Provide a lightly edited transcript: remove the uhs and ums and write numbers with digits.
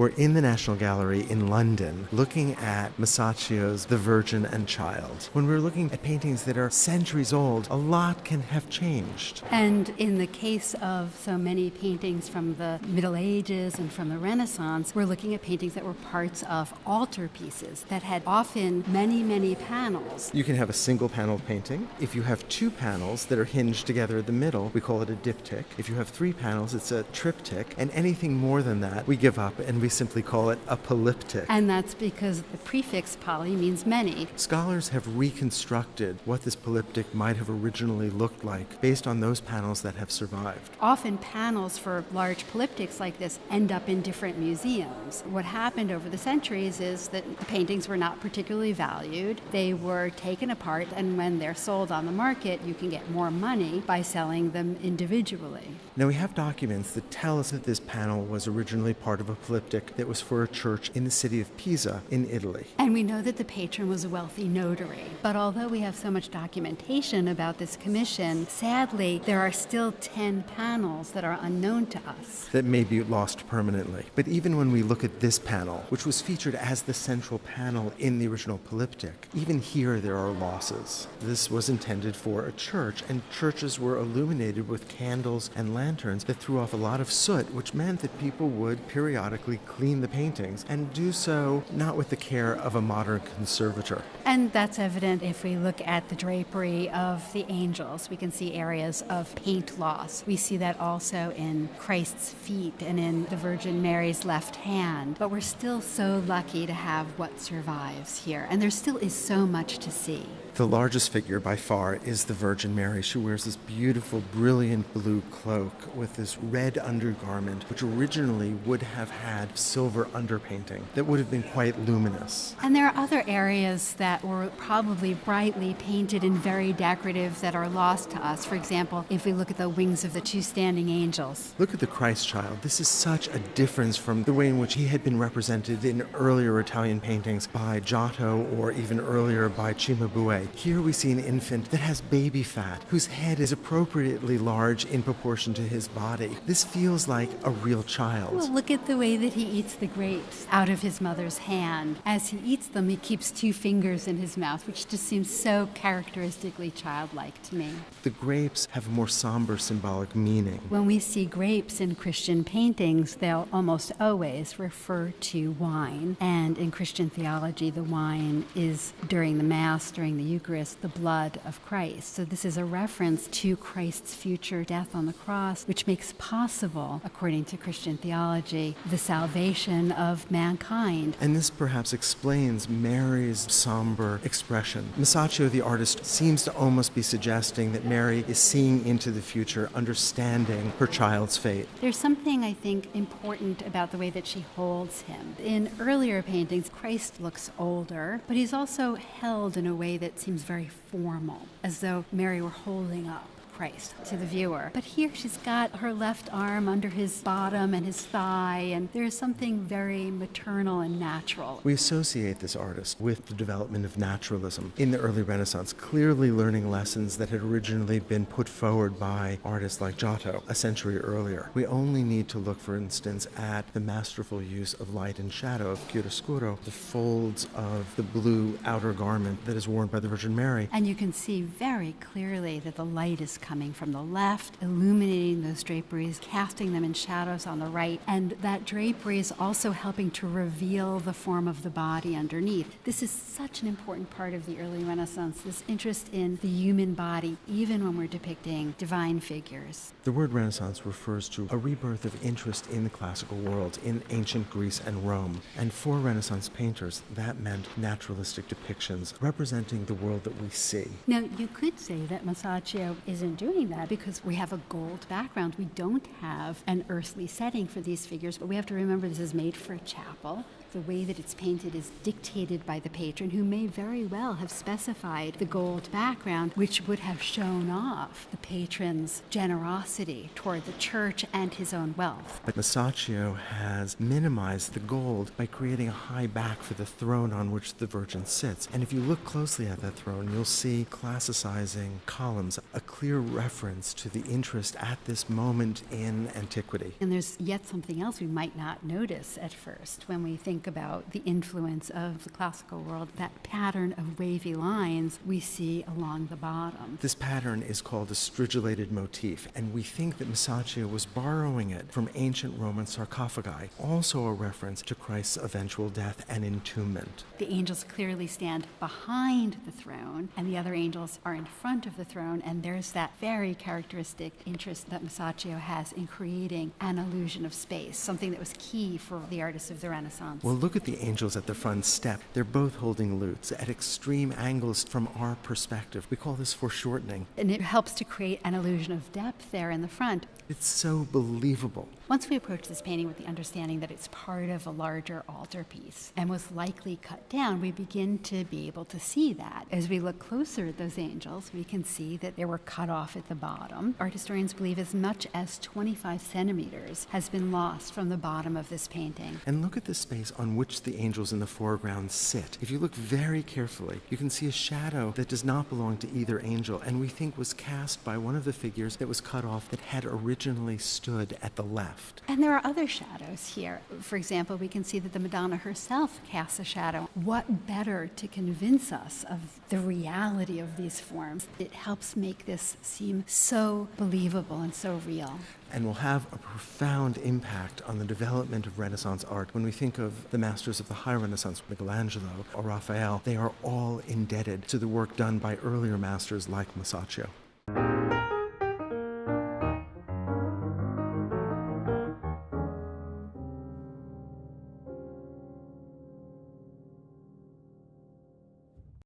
We're in the National Gallery in London llooking at Masaccio's The Virgin and Child. When we're looking at paintings that are centuries old, a lot can have changed. And in the case of so many paintings from the Middle Ages and from the Renaissance, we're looking at paintings that were parts of altarpieces that had often many, many panels. You can have a single panel painting. If you have two panels that are hinged together in the middle, we call it a diptych. If you have three panels, it's a triptych. And anything more than that, we give up and we simply call it a polyptych. And that's because the prefix poly means many. Scholars have reconstructed what this polyptych might have originally looked like based on those panels that have survived. Often panels for large polyptychs like this end up in different museums. What happened over the centuries is that the paintings were not particularly valued. They were taken apart, and when they're sold on the market, you can get more money by selling them individually. Now we have documents that tell us that this panel was originally part of a polyptych that was for a church in the city of Pisa in Italy. And we know that the patron was a wealthy notary. But although we have so much documentation about this commission, sadly, there are still 10 panels that are unknown to us. That may be lost permanently. But even when we look at this panel, which was featured as the central panel in the original polyptych, even here there are losses. This was intended for a church, and churches were illuminated with candles and lanterns that threw off a lot of soot, which meant that people would periodically clean the paintings and do so not with the care of a modern conservator. And that's evident if we look at the drapery of the angels. We can see areas of paint loss. We see that also in Christ's feet and in the Virgin Mary's left hand. But we're still so lucky to have what survives here. And there still is so much to see. The largest figure by far is the Virgin Mary. She wears this beautiful, brilliant blue cloak with this red undergarment, which originally would have had silver underpainting that would have been quite luminous. And there are other areas that were probably brightly painted and very decorative that are lost to us. For example, if we look at the wings of the two standing angels. Look at the Christ child. This is such a difference from the way in which he had been represented in earlier Italian paintings by Giotto or even earlier by Cimabue. Here we see an infant that has baby fat, whose head is appropriately large in proportion to his body. This feels like a real child. Well, look at the way that he eats the grapes out of his mother's hand. As he eats them, he keeps two fingers in his mouth, which just seems so characteristically childlike to me. The grapes have a more somber symbolic meaning. When we see grapes in Christian paintings, they'll almost always refer to wine. And in Christian theology, the wine is during the Mass, during the Eucharist, the blood of Christ. So this is a reference to Christ's future death on the cross, which makes possible, according to Christian theology, the salvation of mankind. And this perhaps explains Mary's somber expression. Masaccio, the artist, seems to almost be suggesting that Mary is seeing into the future, understanding her child's fate. There's something, I think, important about the way that she holds him. In earlier paintings, Christ looks older, but he's also held in a way that seems very formal, as though Mary were holding up Christ to the viewer. But here she's got her left arm under his bottom and his thigh, and there's something very maternal and natural. We associate this artist with the development of naturalism in the early Renaissance, clearly learning lessons that had originally been put forward by artists like Giotto a century earlier. We only need to look, for instance, at the masterful use of light and shadow of chiaroscuro, the folds of the blue outer garment that is worn by the Virgin Mary. And you can see very clearly that the light is coming from the left, illuminating those draperies, casting them in shadows on the right, and that drapery is also helping to reveal the form of the body underneath. This is such an important part of the early Renaissance, this interest in the human body, even when we're depicting divine figures. The word Renaissance refers to a rebirth of interest in the classical world in ancient Greece and Rome, and for Renaissance painters, that meant naturalistic depictions representing the world that we see. Now, you could say that Masaccio isn't doing that because we have a gold background. We don't have an earthly setting for these figures, but we have to remember this is made for a chapel. The way that it's painted is dictated by the patron, who may very well have specified the gold background, which would have shown off the patron's generosity toward the church and his own wealth. But Masaccio has minimized the gold by creating a high back for the throne on which the Virgin sits. And if you look closely at that throne, you'll see classicizing columns, a clear reference to the interest at this moment in antiquity. And there's yet something else we might not notice at first when we think about the influence of the classical world. That pattern of wavy lines we see along the bottom. This pattern is called a stridulated motif, and we think that Masaccio was borrowing it from ancient Roman sarcophagi, also a reference to Christ's eventual death and entombment. The angels clearly stand behind the throne, and the other angels are in front of the throne, and there's that very characteristic interest that Masaccio has in creating an illusion of space, something that was key for the artists of the Renaissance. Well, look at the angels at the front step. They're both holding lutes at extreme angles from our perspective. We call this foreshortening. And it helps to create an illusion of depth there in the front. It's so believable. Once we approach this painting with the understanding that it's part of a larger altarpiece and was likely cut down, we begin to be able to see that. As we look closer at those angels, we can see that they were cut off at the bottom. Art historians believe as much as 25 centimeters has been lost from the bottom of this painting. And look at the space on which the angels in the foreground sit. If you look very carefully, you can see a shadow that does not belong to either angel, and we think was cast by one of the figures that was cut off that had originally stood at the left. And there are other shadows here. For example, we can see that the Madonna herself casts a shadow. What better to convince us of the reality of these forms? It helps make this seem so believable and so real. And will have a profound impact on the development of Renaissance art. When we think of the masters of the High Renaissance, Michelangelo or Raphael, they are all indebted to the work done by earlier masters like Masaccio.